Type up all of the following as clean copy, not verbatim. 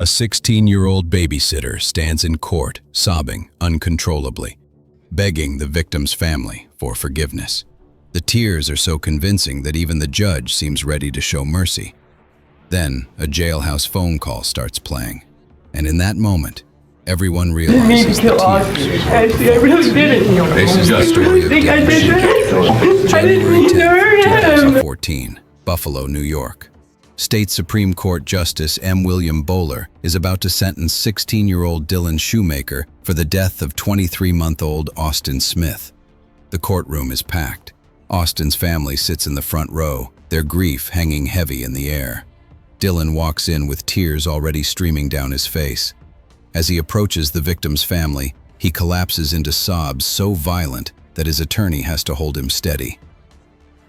A 16-year-old babysitter stands in court, sobbing uncontrollably, begging the victim's family for forgiveness. The tears are so convincing that even the judge seems ready to show mercy. Then, a jailhouse phone call starts playing, and in that moment, everyone realizes the tears. Actually, I really didn't. This is the story of Dylan Schumaker. January 10, 2014, Buffalo, New York. State Supreme Court Justice M. William Bowler is about to sentence 16-year-old Dylan Schumaker for the death of 23-month-old Austin Smith. The courtroom is packed. Austin's family sits in the front row, their grief hanging heavy in the air. Dylan walks in with tears already streaming down his face. As he approaches the victim's family, he collapses into sobs so violent that his attorney has to hold him steady.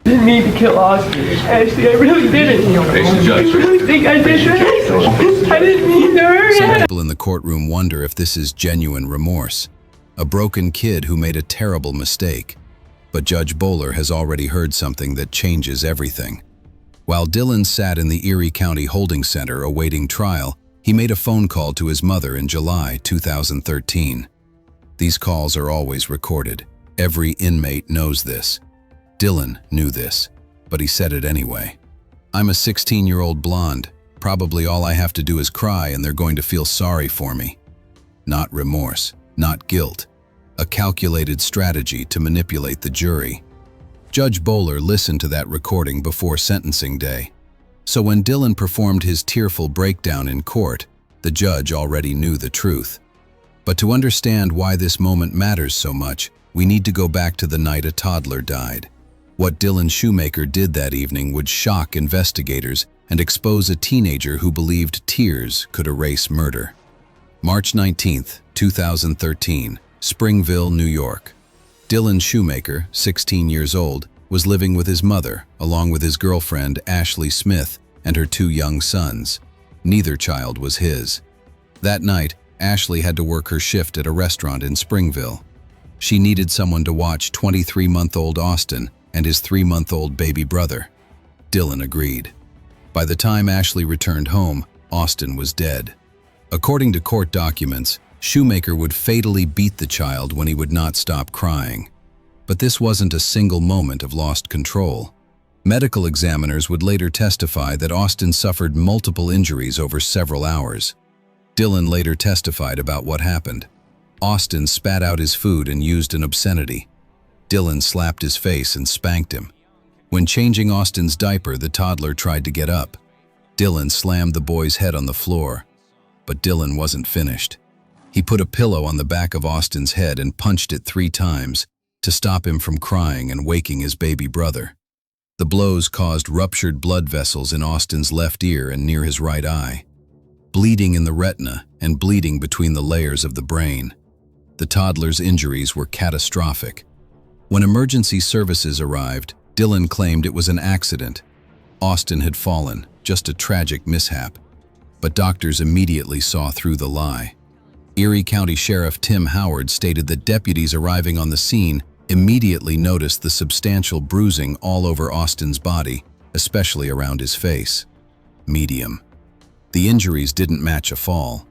I didn't mean to kill Austin. Actually, I really didn't. I really think I did that. I didn't mean to hurt him. Some people in the courtroom wonder if this is genuine remorse. A broken kid who made a terrible mistake. But Judge Bowler has already heard something that changes everything. While Dylan sat in the Erie County Holding Center awaiting trial, he made a phone call to his mother in July 2013. These calls are always recorded. Every inmate knows this. Dylan knew this, but he said it anyway. "I'm a 16-year-old blonde. Probably all I have to do is cry and they're going to feel sorry for me." Not remorse, not guilt. A calculated strategy to manipulate the jury. Judge Bowler listened to that recording before sentencing day. So when Dylan performed his tearful breakdown in court, the judge already knew the truth. But to understand why this moment matters so much, we need to go back to the night a toddler died. What Dylan Schumaker did that evening would shock investigators and expose a teenager who believed tears could erase murder. March 19, 2013, Springville, New York. Dylan Schumaker, 16 years old, was living with his mother, along with his girlfriend Ashley Smith and her 2 young sons. Neither child was his. That night, Ashley had to work her shift at a restaurant in Springville. She needed someone to watch 23-month-old Austin and his 3-month-old baby brother. Dylan agreed. By the time Ashley returned home, Austin was dead. According to court documents, Schumaker would fatally beat the child when he would not stop crying. But this wasn't a single moment of lost control. Medical examiners would later testify that Austin suffered multiple injuries over several hours. Dylan later testified about what happened. Austin spat out his food and used an obscenity. Dylan slapped his face and spanked him. When changing Austin's diaper, the toddler tried to get up. Dylan slammed the boy's head on the floor. But Dylan wasn't finished. He put a pillow on the back of Austin's head and punched it 3 times to stop him from crying and waking his baby brother. The blows caused ruptured blood vessels in Austin's left ear and near his right eye, bleeding in the retina and bleeding between the layers of the brain. The toddler's injuries were catastrophic. When emergency services arrived, Dylan claimed it was an accident. Austin had fallen, just a tragic mishap. But doctors immediately saw through the lie. Erie County Sheriff Tim Howard stated that deputies arriving on the scene immediately noticed the substantial bruising all over Austin's body, especially around his face. Medium. The injuries didn't match a fall.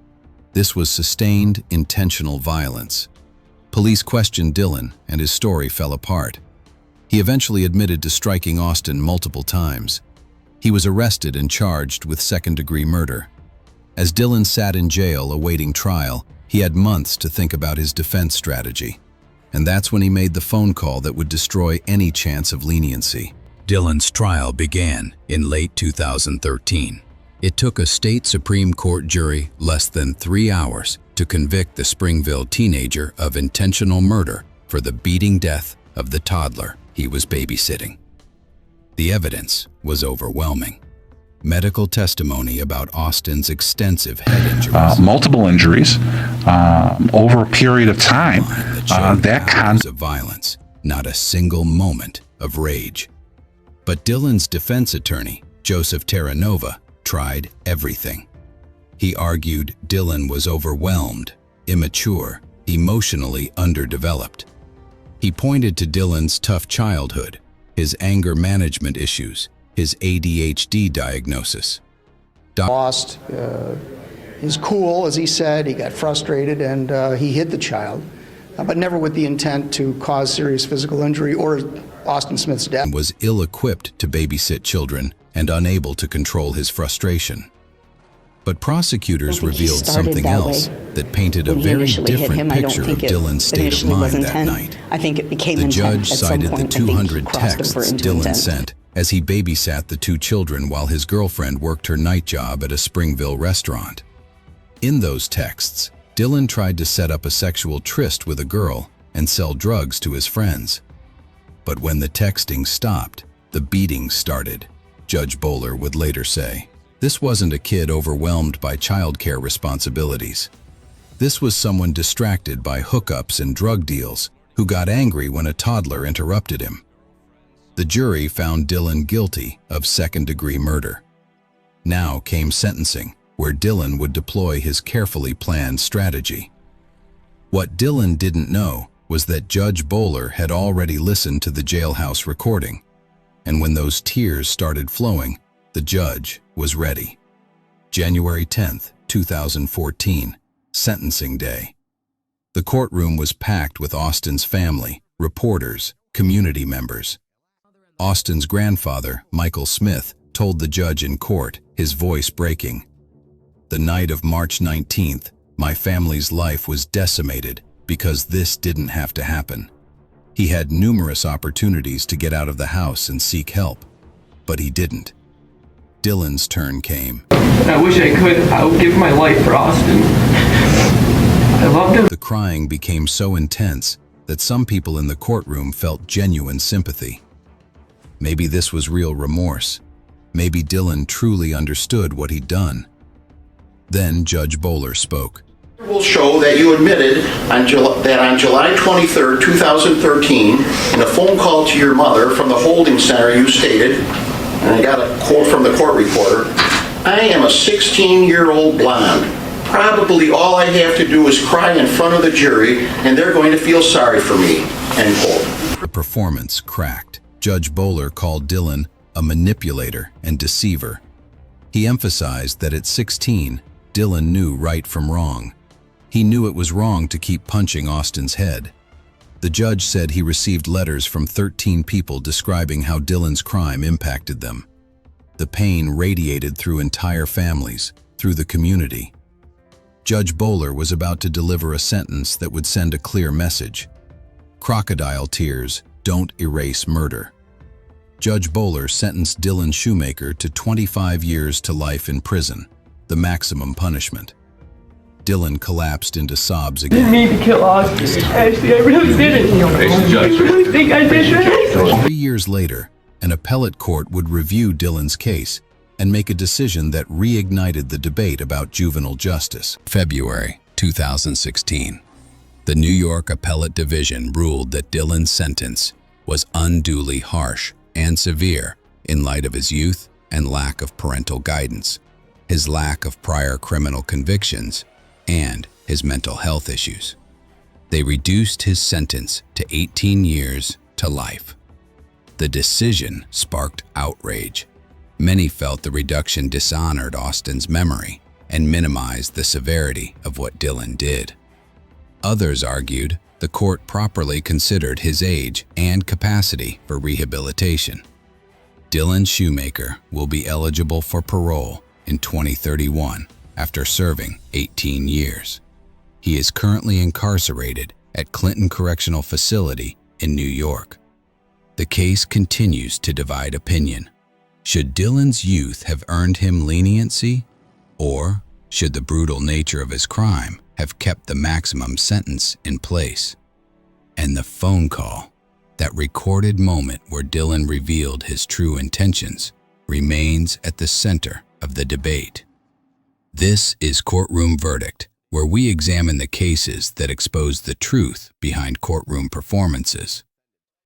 This was sustained, intentional violence. Police questioned Dylan, and his story fell apart. He eventually admitted to striking Austin multiple times. He was arrested and charged with second-degree murder. As Dylan sat in jail awaiting trial, he had months to think about his defense strategy. And that's when he made the phone call that would destroy any chance of leniency. Dylan's trial began in late 2013. It took a state Supreme Court jury less than 3 hours to convict the Springville teenager of intentional murder for the beating death of the toddler he was babysitting. The evidence was overwhelming. Medical testimony about Austin's extensive head injuries. Multiple injuries over a period of time. That kind of violence, not a single moment of rage. But Dylan's defense attorney, Joseph Terranova, tried everything. He argued Dylan was overwhelmed, immature, emotionally underdeveloped. He pointed to Dylan's tough childhood, his anger management issues, his ADHD diagnosis. Lost his cool, as he said. He got frustrated and he hit the child, but never with the intent to cause serious physical injury or Austin Smith's death. Was ill-equipped to babysit children and unable to control his frustration. But prosecutors revealed something else that painted a very different picture of Dylan's state of mind that night. I think it became The intent. judge At some cited the point, I think, 200 crossed texts over into Dylan intent. sent as he babysat the two children while his girlfriend worked her night job at a Springville restaurant. In those texts, Dylan tried to set up a sexual tryst with a girl and sell drugs to his friends. But when the texting stopped, the beatings started, Judge Bowler would later say. This wasn't a kid overwhelmed by childcare responsibilities. This was someone distracted by hookups and drug deals who got angry when a toddler interrupted him. The jury found Dylan guilty of second-degree murder. Now came sentencing, where Dylan would deploy his carefully planned strategy. What Dylan didn't know was that Judge Bowler had already listened to the jailhouse recording, and when those tears started flowing, the judge was ready. January 10th, 2014, sentencing day. The courtroom was packed with Austin's family, reporters, community members. Austin's grandfather, Michael Smith, told the judge in court, his voice breaking, "The night of March 19th, my family's life was decimated because this didn't have to happen. He had numerous opportunities to get out of the house and seek help, but he didn't." Dylan's turn came. I wish I could. I would give my life for Austin. I loved him. The crying became so intense that some people in the courtroom felt genuine sympathy. Maybe this was real remorse. Maybe Dylan truly understood what he'd done. Then Judge Bowler spoke. Will show that you admitted that on July 23, 2013, in a phone call to your mother from the holding center, you stated, and I got a quote from the court reporter, "I am a 16-year-old blonde. Probably all I have to do is cry in front of the jury, and they're going to feel sorry for me," end quote. The performance cracked. Judge Bowler called Dylan a manipulator and deceiver. He emphasized that at 16, Dylan knew right from wrong. He knew it was wrong to keep punching Austin's head. The judge said he received letters from 13 people describing how Dylan's crime impacted them. The pain radiated through entire families, through the community. Judge Bowler was about to deliver a sentence that would send a clear message. Crocodile tears don't erase murder. Judge Bowler sentenced Dylan Schumaker to 25 years to life in prison, the maximum punishment. Dylan collapsed into sobs I didn't again. mean to kill Austin. Actually, I really didn't. I really think I did. 3 years later, an appellate court would review Dylan's case and make a decision that reignited the debate about juvenile justice. February 2016. The New York Appellate Division ruled that Dylan's sentence was unduly harsh and severe in light of his youth and lack of parental guidance, his lack of prior criminal convictions, and his mental health issues. They reduced his sentence to 18 years to life. The decision sparked outrage. Many felt the reduction dishonored Austin's memory and minimized the severity of what Dylan did. Others argued the court properly considered his age and capacity for rehabilitation. Dylan Schumaker will be eligible for parole in 2031 after serving 18 years. He is currently incarcerated at Clinton Correctional Facility in New York. The case continues to divide opinion. Should Dylan's youth have earned him leniency, or should the brutal nature of his crime have kept the maximum sentence in place? And the phone call, that recorded moment where Dylan revealed his true intentions, remains at the center of the debate. This is Courtroom Verdict, where we examine the cases that expose the truth behind courtroom performances.